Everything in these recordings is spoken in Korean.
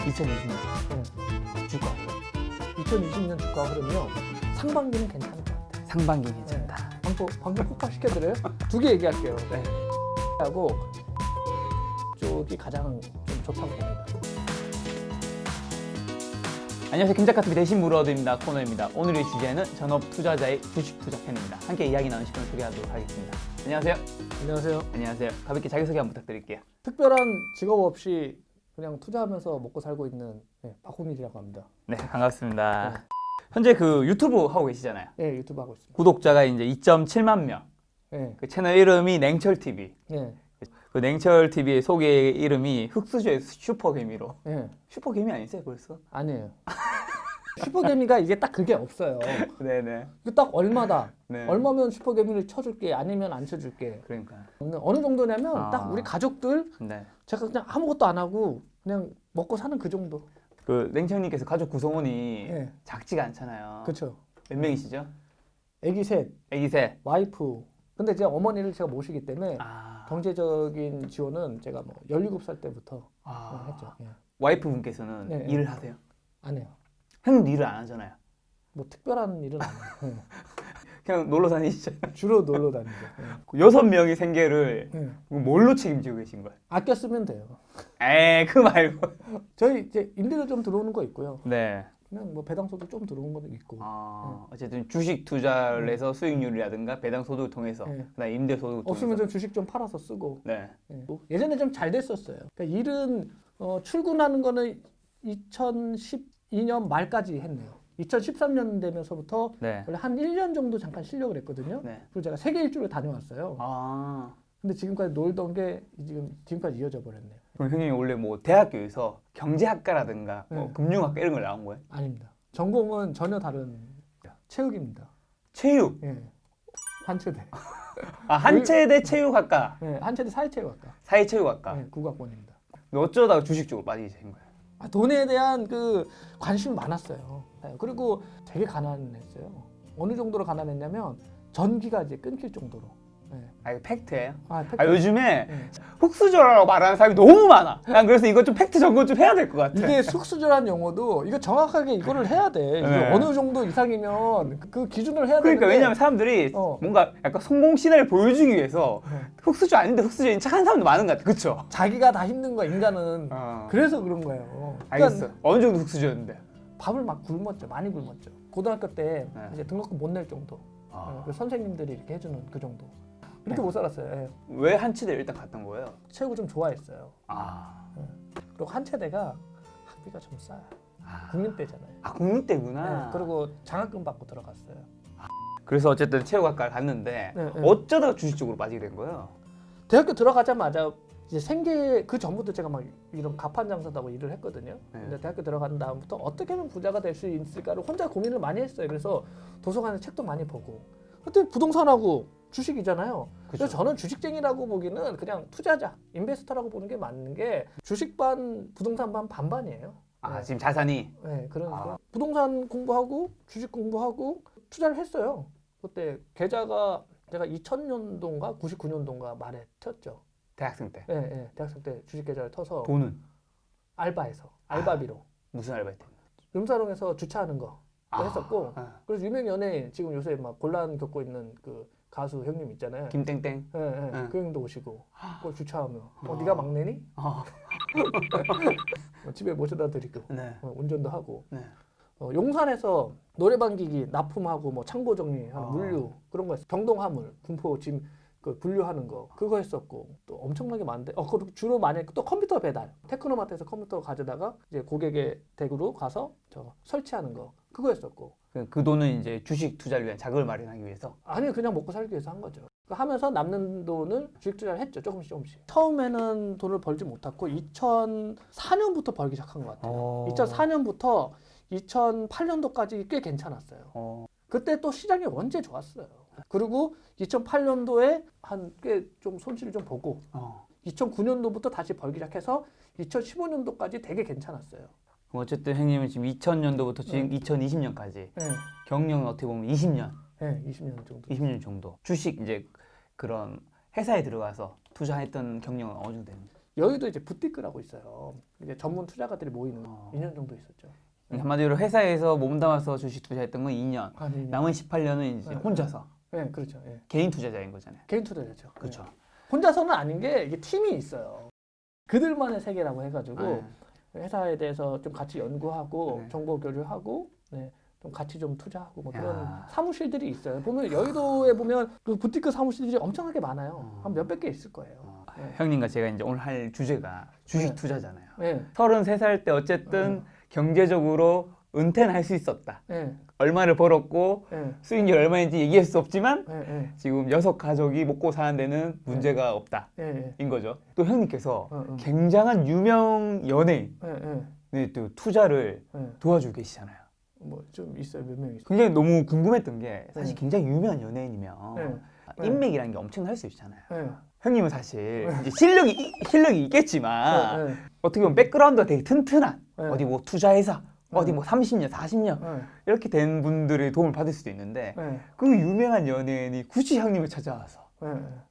2020년 네. 주가 2020년 주가 흐르면 상반기는 괜찮을 것 같아요. 상반기 괜찮다. 방금 폭발시켜드려요? 두 개 얘기할게요. 네. 하고 쪽이 가장 좀 좋다고 봅니다. 안녕하세요. 김작가TV 대신 물어드립니다 코너입니다. 오늘의 주제는 전업 투자자의 주식 투자 편입니다. 함께 이야기 나누실 분 소개하도록 하겠습니다. 안녕하세요. 안녕하세요. 안녕하세요. 가볍게 자기소개 한번 부탁드릴게요. 특별한 직업 없이 그냥 투자하면서 먹고 살고 있는 박홍일이라고 합니다. 네, 반갑습니다. 네. 현재 그 유튜브 하고 계시잖아요. 네, 유튜브 하고 있습니다. 구독자가 이제 2.7만 명. 네, 그 채널 이름이 냉철TV. 네, 그 냉철TV의 소개 이름이 흑수저의 슈퍼개미로. 네. 슈퍼개미 아니세요 벌써? 아니에요. 슈퍼개미가 이게 딱 그게 없어요. 네네. 이거 딱 얼마다. 네. 얼마면 슈퍼개미를 쳐줄게, 아니면 안 쳐줄게. 그러니까. 어느 정도냐면 아. 딱 우리 가족들 네. 제가 그냥 아무것도 안 하고 그냥 먹고 사는 그 정도. 그 냉철님께서 가족 구성원이 네. 작지가 않잖아요. 그렇죠. 몇 명이시죠? 애기 셋, 애기 셋. 와이프. 근데 제가 어머니를 제가 모시기 때문에 아. 경제적인 지원은 제가 뭐 17살 때부터 아. 했죠. 예. 와이프 분께서는 네. 일을 하세요? 안 해요. 형님 일을 안 하잖아요. 뭐 특별한 일은 안 해요. 그냥 놀러 다니시죠. 주로 놀러 다니죠. 예. 6명의 생계를 예. 뭘로 책임지고 계신 거예요? 아껴 쓰면 돼요. 에이, 그 말고. 저희 이제 임대료 좀 들어오는 거 있고요. 네. 그냥 뭐 배당소득 좀 들어오는 것도 있고. 어쨌든 주식 투자를 해서 수익률이라든가 배당 소득을 통해서 네. 그다음 임대 소득을 통해서. 없으면 좀 주식 좀 팔아서 쓰고. 네. 예. 뭐 예전에 좀 잘 됐었어요. 그러니까 일은 출근하는 거는 2012년 말까지 했네요. 2013년 되면서부터 네. 원래 한 1년 정도 잠깐 쉬려고 그랬거든요. 네. 그리고 제가 세계 일주를 다녀왔어요. 아. 근데 지금까지 놀던 게 지금까지 이어져 버렸네요. 그럼 형님이 원래 뭐 대학교에서 경제학과라든가 뭐 네. 금융학과 이런 걸 나온 거예요? 아닙니다. 전공은 전혀 다른 체육입니다. 체육. 예. 한체대. 아, 한체대 체육학과. 예, 한체대 사회체육학과. 사회체육학과. 예, 국악원입니다. 근데 어쩌다가 주식 쪽으로 빠지게 된 거예요? 돈에 대한 그 관심이 많았어요. 예, 그리고 되게 가난했어요. 어느 정도로 가난했냐면 전기가 이제 끊길 정도로. 예. 아, 이거 팩트예요? 팩트. 아, 요즘에 예. 흑수저라고 말하는 사람이 너무 많아. 난 그래서 이거 좀 팩트 점검 좀 해야 될 것 같아. 이게 숙수저란 용어도 이거 정확하게 이거를 해야 돼. 이게 네. 어느 정도 이상이면 그 기준을 해야 그러니까 되는데. 왜냐면 사람들이 어. 뭔가 약간 성공 신화를 보여주기 위해서 네. 흑수저 아닌데 흑수저인 척한 사람도 많은 것 같아. 그쵸? 자기가 다 힘든 거야, 인간은. 그래서 그런 거예요. 알겠어. 어느 정도 흑수저였는데? 밥을 막 굶었죠. 많이 굶었죠. 고등학교 때 네. 이제 등록금 못 낼 정도. 아. 그 선생님들이 이렇게 해주는 그 정도. 이렇게 네. 못 살았어요. 예. 왜 한치대 일단 갔던 거예요? 체육을 좀 좋아했어요. 아, 그리고 한체대가 학비가 좀 싸요. 아. 국민대잖아요. 아 국민대구나. 네. 그리고 장학금 받고 들어갔어요. 그래서 어쨌든 체육학과를 갔는데 네, 네. 어쩌다가 주식 쪽으로 빠지게 된 거예요? 대학교 들어가자마자 이제 생계 그 전부터 제가 막 이런 가판 장사다고 일을 했거든요. 네. 근데 대학교 들어간 다음부터 어떻게 하면 부자가 될 수 있을까를 혼자 고민을 많이 했어요. 그래서 도서관에 책도 많이 보고. 그때 부동산하고 주식이잖아요. 그래서 그쵸. 저는 주식쟁이라고 보기는 그냥 투자자, 인베스터라고 보는 게 맞는 게 주식 반 부동산 반 반반이에요. 아 네. 지금 자산이 네, 그러니까 아. 부동산 공부하고 주식 공부하고 투자를 했어요. 그때 계좌가 제가 2000년도인가 99년도인가 말에 텄죠. 대학생 때 네, 네, 대학생 때 주식 계좌를 터서 돈은 알바해서 알바비로 무슨 알바했대? 룸사롱에서 주차하는 거 했었고 아. 그래서 유명 연예인 지금 요새 막 곤란 겪고 있는 그 가수 형님 있잖아요. 김땡땡. 예, 예. 응. 그 형도 오시고 그걸 주차하며 네가 막내니? 어. 집에 모셔다 드리고 네. 운전도 하고 네. 용산에서 노래방 기기 납품하고 뭐 창고 정리하는 아. 물류 그런 거 했어. 경동 화물 군포 짐 그 분류하는 거 그거 했었고 또 엄청나게 많은데 그리고 주로 많이 또 컴퓨터 배달 테크노마트에서 컴퓨터 가져다가 이제 고객의 댁으로 가서 저 설치하는 거 그거 했었고 그 돈은 이제 주식 투자를 위한 자금을 마련하기 위해서. 아니 그냥 먹고 살기 위해서 한 거죠. 하면서 남는 돈을 주식 투자를 했죠. 조금씩. 처음에는 돈을 벌지 못했고 2004년부터 벌기 시작한 것 같아요. 2004년부터 2008년도까지 꽤 괜찮았어요. 그때 또 시장이 원체 좋았어요. 그리고 2008년도에 한 꽤 좀 손실을 좀 보고 2009년도부터 다시 벌기 시작해서 2015년도까지 되게 괜찮았어요. 어쨌든 형님은 지금 2000년도부터 지금 2020년까지 네. 경력은 어떻게 보면 20년, 네, 20년 정도. 20년 정도. 주식 이제 그런 회사에 들어가서 투자했던 경력은 어느 정도 됩니까? 여의도 이제 부티크라고 있어요. 이제 전문 투자가들이 모이는 어. 2년 정도 있었죠. 한마디로 회사에서 몸담아서 주식 투자했던 건 2년. 아니, 남은 18년은 이제 네. 혼자서 네, 그렇죠. 예. 개인 투자자인 거잖아요. 개인 투자자죠. 그렇죠. 예. 혼자서는 아닌 게 이게 팀이 있어요. 그들만의 세계라고 해가지고 네. 회사에 대해서 좀 같이 연구하고 네. 정보 교류하고 네, 좀 같이 좀 투자하고 뭐 그런 야. 사무실들이 있어요. 보면 여의도에 보면 그 부티크 사무실들이 엄청나게 많아요. 어. 한 몇백 개 있을 거예요. 네. 형님과 제가 이제 오늘 할 주제가 주식 네. 투자잖아요. 네, 33살 때 어쨌든 경제적으로 은퇴는 할 수 있었다. 네, 얼마를 벌었고 네, 수익률 얼마인지 얘기할 수 없지만 네, 네, 지금 6가족이 먹고 사는 데는 문제가 없다. 네, 인 거죠. 또 형님께서 네, 굉장한 유명 연예인의 네, 또 투자를 네. 도와주고 계시잖아요. 뭐 좀 있어요. 몇 명 있어요. 굉장히 너무 궁금했던 게 사실 네. 굉장히 유명한 연예인이면 네. 네. 인맥이라는 게 엄청날 수 있잖아요. 네, 형님은 사실 이제 실력이 있겠지만 네, 어떻게 보면 백그라운드가 되게 튼튼한 네. 어디 뭐 투자회사 네. 어디 뭐 30년, 40년 네, 이렇게 된 분들의 도움을 받을 수도 있는데 네, 그 유명한 연예인이 굳이 형님을 찾아와서 네.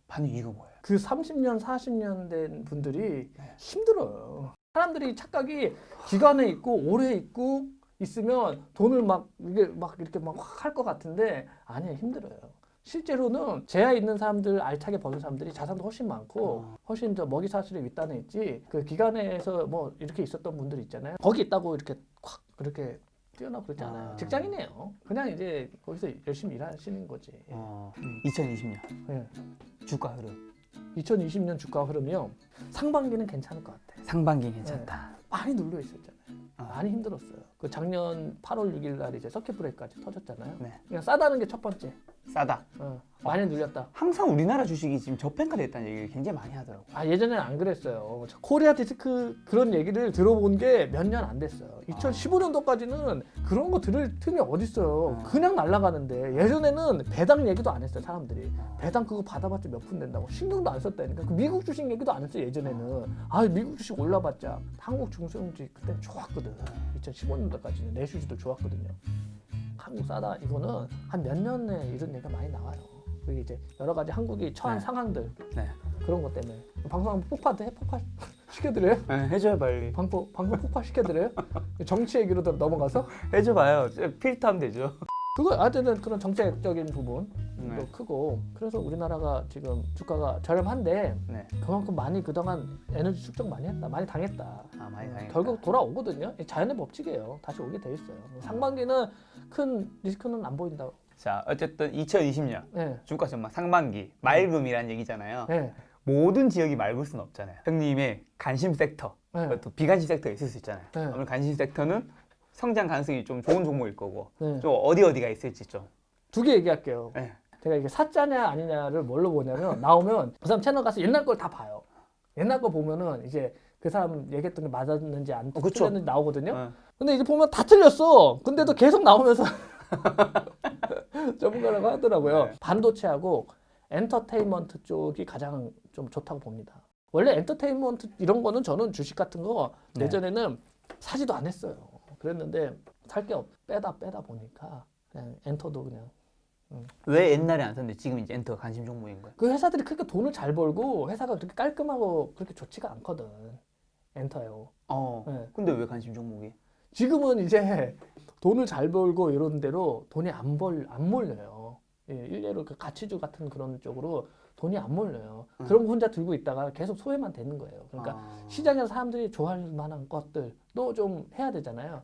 받는 이유가 뭐예요? 그 30년, 40년 된 분들이 네. 힘들어요. 사람들이 착각이 기관에 있고 오래 있고 있으면 돈을 막 이렇게 막 할 것 같은데 아니에요. 힘들어요. 실제로는 제야 있는 사람들, 알차게 버는 사람들이 자산도 훨씬 많고 훨씬 더 먹이 사슬의 윗단에 있지. 그 기관에서 뭐 이렇게 있었던 분들 있잖아요. 거기 있다고 이렇게 콱 그렇게 뛰어나고 그러지 않아요. 아. 직장인이에요. 그냥 이제 거기서 열심히 일하시는 거지. 2020년 예. 주가 흐름 2020년 주가 흐름이요. 상반기는 괜찮을 것 같아. 상반기 괜찮다. 많이 눌려 있었잖아요. 많이 힘들었어요. 그 작년 8월 6일 날 이제 서킷 브레이크까지 터졌잖아요. 네. 그냥 싸다는 게 첫 번째. 싸다. 많이 눌렸다. 항상 우리나라 주식이 지금 저평가 됐다는 얘기를 굉장히 많이 하더라고요. 아 예전에는 안 그랬어요. 코리아 디스크 그런 얘기를 들어본 게 몇 년 안 됐어요. 2015년도까지는 그런 거 들을 틈이 어딨어요. 그냥 날아가는데 예전에는 배당 얘기도 안 했어요. 사람들이. 배당 그거 받아봤자 몇 푼 된다고 신경도 안 썼다니까. 그 미국 주식 얘기도 안 했어요. 예전에는. 아 미국 주식 올라봤자 한국 중소형주식 그때 좋았거든. 2015년도까지는 내수주도 좋았거든요. 한국 싸다 이거는 한 몇 년에 이런 얘기가 많이 나와요. 그게 이제 여러 가지 한국이 처한 네. 상황들 네. 그런 것 때문에 방송 폭파한테 폭파 시켜드려요? 네, 해줘요 빨리. 방송 폭파 시켜드려요? 정치 얘기로 넘어가서 해줘봐요. 필터하면 되죠. 그거 어쨌든 그런 정책적인 부분도 네. 크고 그래서 우리나라가 지금 주가가 저렴한데 네. 그만큼 많이 그동안 에너지 축적 많이 했다, 많이 당했다. 아 많이 다행이다. 결국 돌아오거든요. 자연의 법칙이에요. 다시 오게 돼 있어요. 상반기는 큰 리스크는 안 보인다. 자 어쨌든 2020년 네, 주가 전망 상반기 맑음이라는 얘기잖아요. 네, 모든 지역이 맑을 수는 없잖아요. 형님의 관심 섹터, 네, 또 비관심 섹터가 있을 수 있잖아요. 네. 오늘 관심 섹터는 성장 가능성이 좀 좋은 종목일 거고 네. 좀 어디가 있을지 좀. 두 개 얘기할게요. 네. 제가 이게 사짜냐 아니냐를 뭘로 보냐면 나오면 그 사람 채널 가서 옛날 걸 다 봐요. 옛날 거 보면은 이제 그 사람 얘기했던 게 맞았는지 안 그쵸. 틀렸는지 나오거든요. 네. 근데 이제 보면 다 틀렸어. 근데도 계속 나오면서 전문가라고 하더라고요. 네. 반도체하고 엔터테인먼트 쪽이 가장 좀 좋다고 봅니다. 원래 엔터테인먼트 이런 거는 저는 주식 같은 거 네. 예전에는 사지도 않았어요. 그랬는데 살 게 빼다 보니까 그냥 엔터도 그냥 왜 옛날에 안 샀는데 지금 이제 엔터가 관심 종목인 거예요? 그 회사들이 그렇게 돈을 잘 벌고 회사가 그렇게 깔끔하고 그렇게 좋지가 않거든. 엔터요. 네. 근데 왜 관심 종목이? 지금은 이제 돈을 잘 벌고 이런 데로 돈이 안 몰려요. 예, 일례로 그 가치주 같은 그런 쪽으로 돈이 안 몰려요. 그런 거 혼자 들고 있다가 계속 소외만 되는 거예요. 그러니까 시장에서 사람들이 좋아할 만한 것들도 좀 해야 되잖아요.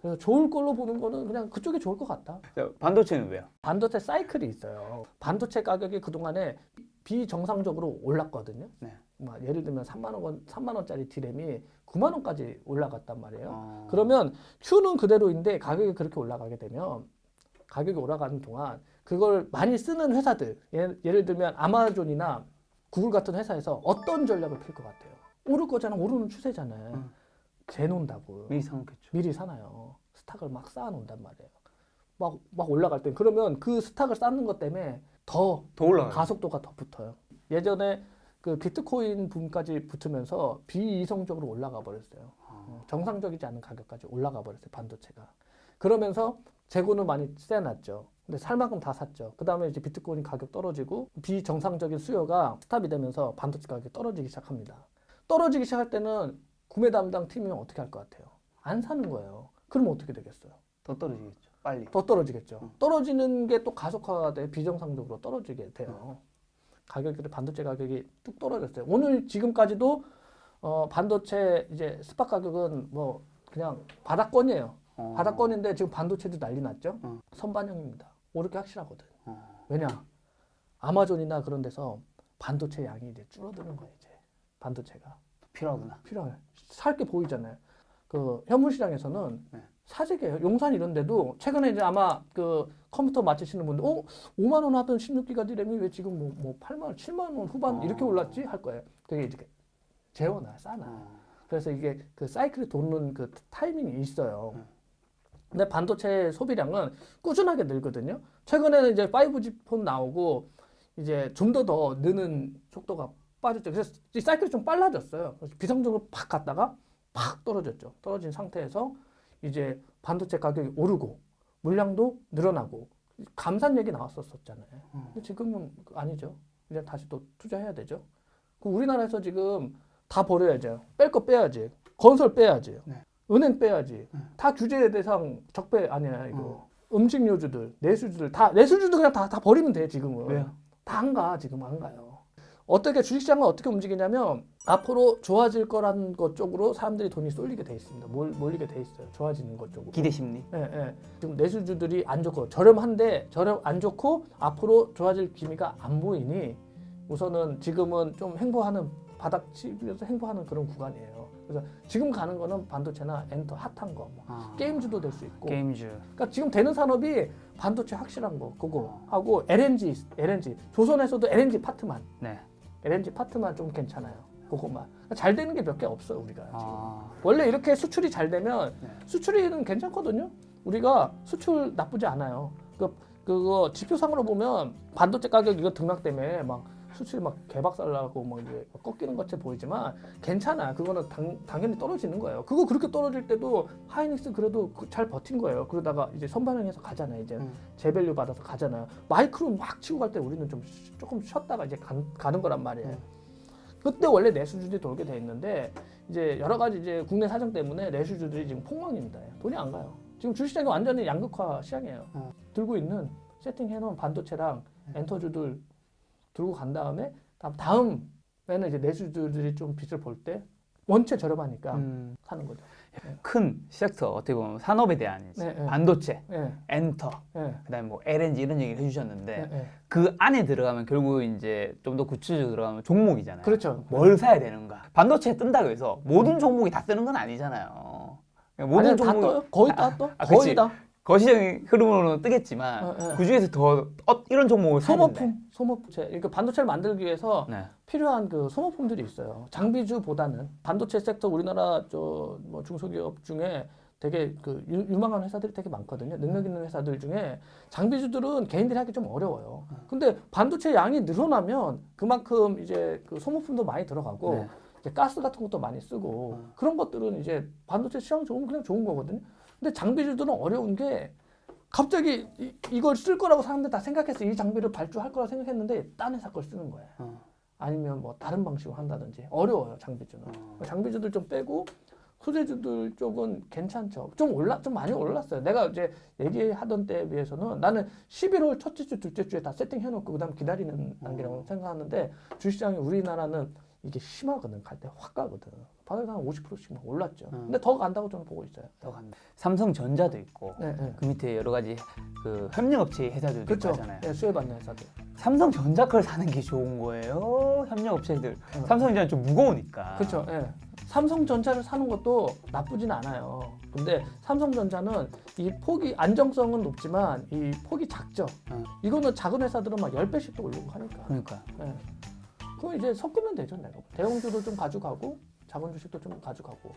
그래서 좋을 걸로 보는 거는 그냥 그쪽이 좋을 것 같다. 자, 반도체는 왜요? 반도체 사이클이 있어요. 반도체 가격이 그동안에 비정상적으로 올랐거든요. 네. 막 예를 들면 3만 원짜리 디램이 9만 원까지 올라갔단 말이에요. 그러면 Q는 그대로인데 가격이 그렇게 올라가게 되면 가격이 올라가는 동안 그걸 많이 쓰는 회사들 예를 들면 아마존이나 구글 같은 회사에서 어떤 전략을 필 것 같아요? 오를 거잖아. 오르는 추세잖아요. 재놓는다고. 미리 사놓겠죠. 미리 사나요. 스탁을 막 쌓아놓는단 말이에요. 막 올라갈 때 그러면 그 스탁을 쌓는 것 때문에 더 올라가요. 가속도가 더 붙어요. 예전에 그 비트코인 붐까지 붙으면서 비이성적으로 올라가 버렸어요. 정상적이지 않은 가격까지 올라가 버렸어요. 반도체가. 그러면서 재고는 많이 쎄놨죠. 근데 살 만큼 다 샀죠. 그 다음에 이제 비트코인 가격 떨어지고 비정상적인 수요가 스탑이 되면서 반도체 가격이 떨어지기 시작합니다. 떨어지기 시작할 때는 구매 담당 팀이면 어떻게 할 것 같아요? 안 사는 거예요. 그럼 어떻게 되겠어요? 더 떨어지겠죠. 빨리. 더 떨어지겠죠. 떨어지는 게 또 가속화가 돼 비정상적으로 떨어지게 돼요. 가격이 반도체 가격이 뚝 떨어졌어요. 오늘 지금까지도 반도체 이제 스팟 가격은 뭐 그냥 바닥권이에요. 바닥권인데 지금 반도체도 난리 났죠. 선반영입니다. 오를 게 확실하거든. 왜냐? 아마존이나 그런 데서 반도체 양이 이제 줄어드는 거예요. 이제 반도체가 필요하구나. 필요해. 살 게 보이잖아요. 그 현물 시장에서는 네. 사재기예요. 용산 이런 데도 최근에 이제 아마 그 컴퓨터 맞추시는 분들 5만 원 하던 16기가 디램이 왜 지금 뭐 8만 원, 7만 원 후반 이렇게 올랐지 할 거예요. 그게 이제 재워놔, 싸놔. 그래서 이게 그 사이클이 도는 그 타이밍이 있어요. 근데 반도체 소비량은 꾸준하게 늘거든요. 최근에는 이제 5G 폰 나오고 이제 좀 더 느는 속도가 빠졌죠. 그래서 이 사이클이 좀 빨라졌어요. 그래서 비상적으로 팍 갔다가 팍 떨어졌죠. 떨어진 상태에서 이제 반도체 가격이 오르고 물량도 늘어나고 감산 얘기 나왔었잖아요. 근데 지금은 아니죠. 이제 다시 또 투자해야 되죠. 그 우리나라에서 지금 다 버려야죠. 뺄 거 빼야지. 건설 빼야지. 네. 은행 빼야지. 다 규제 대상 적폐 아니야 이거. 음식료주들, 내수주들 다 내수주들 그냥 다 버리면 돼 지금은. 왜요? 다 안 가. 지금 안 가요. 어떻게 주식시장은 어떻게 움직이냐면 앞으로 좋아질 거라는 것 쪽으로 사람들이 돈이 쏠리게 돼 있습니다. 몰리게 돼 있어요. 좋아지는 것 쪽으로. 기대 심리. 예, 예. 지금 내수주들이 안 좋고 저렴한데 안 좋고 앞으로 좋아질 기미가 안 보이니 우선은 지금은 좀 횡보하는 바닥치면서 횡보하는 그런 구간이에요. 그래서 지금 가는 거는 반도체나 엔터 핫한 거, 뭐 게임주도 될 수 있고. 게임주. 그러니까 지금 되는 산업이 반도체 확실한 거 그거 하고 LNG 조선에서도 LNG 파트만. 네. LNG 파트만 좀 괜찮아요. 그것만. 잘 되는 게 몇 개 없어요, 우리가. 지금. 아. 원래 이렇게 수출이 잘 되면 네. 수출이는 괜찮거든요. 우리가 수출 나쁘지 않아요. 그거 지표상으로 보면 반도체 가격 이거 등락 때문에 막 수출 막 개박살나고 막 이제 꺾이는 것처럼 보이지만 괜찮아. 그거는 당연히 떨어지는 거예요. 그거 그렇게 떨어질 때도 하이닉스 그래도 잘 버틴 거예요. 그러다가 이제 선반영해서 가잖아요. 이제 재밸류 받아서 가잖아요. 마이크로 막 치고 갈 때 우리는 좀 조금 쉬었다가 이제 가는 거란 말이에요. 그때 원래 내수주들이 돌게 돼 있는데 이제 여러 가지 이제 국내 사정 때문에 내수주들이 지금 폭망입니다. 돈이 안 가요. 지금 주식시장이 완전히 양극화 시장이에요. 들고 있는 세팅해놓은 반도체랑 엔터주들 들고 간 다음에 다음에는 이제 내수주들이 좀 빚을 볼 때 원체 저렴하니까 사는 거죠. 큰 섹터 어떻게 보면 산업에 대한 네, 네. 반도체, 네, 엔터, 네, 그다음에 뭐 LNG 이런 얘기를 해주셨는데 네, 네. 그 안에 들어가면 결국 이제 좀 더 구체적으로 들어가면 종목이잖아요. 그렇죠. 뭘 사야 되는가? 반도체 뜬다고 해서 모든 종목이 다 뜨는 건 아니잖아요. 모든 아니, 다 떠요? 거의 다 떠? 거의 그치. 다. 거시적인 흐름으로는 뜨겠지만 그 중에서 더 이런 종목을 사야 된다. 소모품. 그러니까 반도체를 만들기 위해서 네. 필요한 그 소모품들이 있어요. 장비주보다는 반도체 섹터 우리나라 뭐 중소기업 중에 되게 그 유망한 회사들이 되게 많거든요. 능력 있는 회사들 중에 장비주들은 개인들이 하기 좀 어려워요. 근데 반도체 양이 늘어나면 그만큼 이제 그 소모품도 많이 들어가고 네. 이제 가스 같은 것도 많이 쓰고 그런 것들은 이제 반도체 시장 좋으면 그냥 좋은 거거든요. 근데 장비주들은 어려운 게 갑자기 이걸 쓸 거라고 사람들 다 생각해서 이 장비를 발주할 거라고 생각했는데 딴 회사 걸 쓰는 거예요. 아니면 뭐 다른 방식으로 한다든지 어려워요 장비주는. 장비주들 좀 빼고 소재주들 쪽은 괜찮죠. 좀 많이 올랐어요. 내가 이제 얘기하던 때에 비해서는 나는 11월 첫째 주, 둘째 주에 다 세팅해놓고 그다음 기다리는 단계라고 생각하는데 주식시장이 우리나라는 이게 심하거든. 갈 때 확 가거든. 바닥에서 한 50%씩 막 올랐죠. 근데 더 간다고 저는 보고 있어요. 더 간다. 삼성전자도 있고 네, 네. 그 밑에 여러 가지 그 협력업체 회사들도 그렇죠. 있잖아요. 네, 수혜받는 회사들. 삼성전자 걸 사는 게 좋은 거예요. 협력업체들. 삼성전자는 좀 무거우니까. 그렇죠. 예. 삼성전자를 사는 것도 나쁘진 않아요. 근데 삼성전자는 이 폭이 안정성은 높지만 이 폭이 작죠. 이거는 작은 회사들은 막 10배씩도 올리고 하니까. 그러니까. 예. 그거 이제 섞으면 되죠, 내가. 대형주도 좀 가져가고 작은 주식도 좀 가져가고.